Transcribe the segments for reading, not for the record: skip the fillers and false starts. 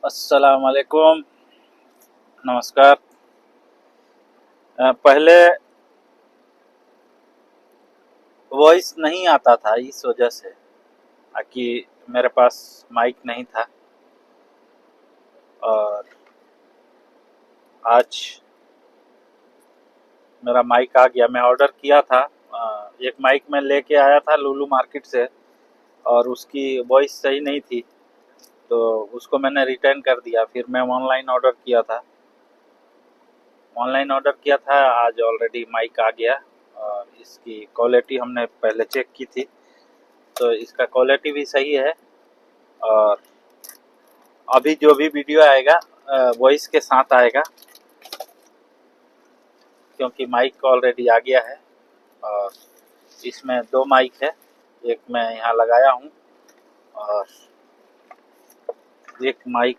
अस्सलाम वालेकुम, नमस्कार। पहले वॉइस नहीं आता था इस वजह से कि मेरे पास माइक नहीं था, और आज मेरा माइक आ गया। मैं ऑर्डर किया था, एक माइक मैं लेके आया था लुलु मार्केट से, और उसकी वॉइस सही नहीं थी, तो उसको मैंने रिटर्न कर दिया। फिर मैं ऑनलाइन ऑर्डर किया था, आज ऑलरेडी माइक आ गया। और इसकी क्वालिटी हमने पहले चेक की थी, तो इसका क्वालिटी भी सही है। और अभी जो भी वीडियो आएगा वॉइस के साथ आएगा, क्योंकि माइक ऑलरेडी आ गया है। और इसमें दो माइक है, एक मैं यहाँ लगाया हूँ और एक माइक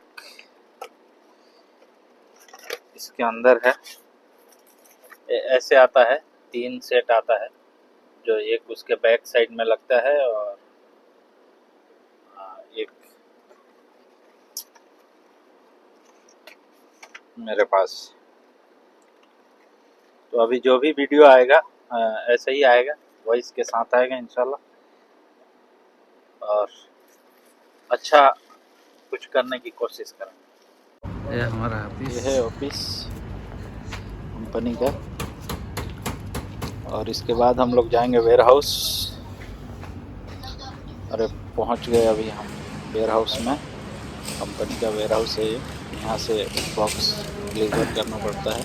इसके अंदर है। ऐसे आता है, 3 सेट आता है, जो एक उसके बैक साइड में लगता है और एक मेरे पास। तो अभी जो भी वीडियो आएगा ऐसे ही आएगा, वॉइस के साथ आएगा इंशाल्लाह। और अच्छा कुछ करने की कोशिश करेंगे। ये हमारा ऑफिस, ये है ऑफिस कंपनी का। और इसके बाद हम लोग जाएंगे वेयर हाउस। अरे पहुंच गए अभी हम वेयर हाउस में। कंपनी का वेयर हाउस है ये, यहाँ से बॉक्स डिलीवर करना पड़ता है।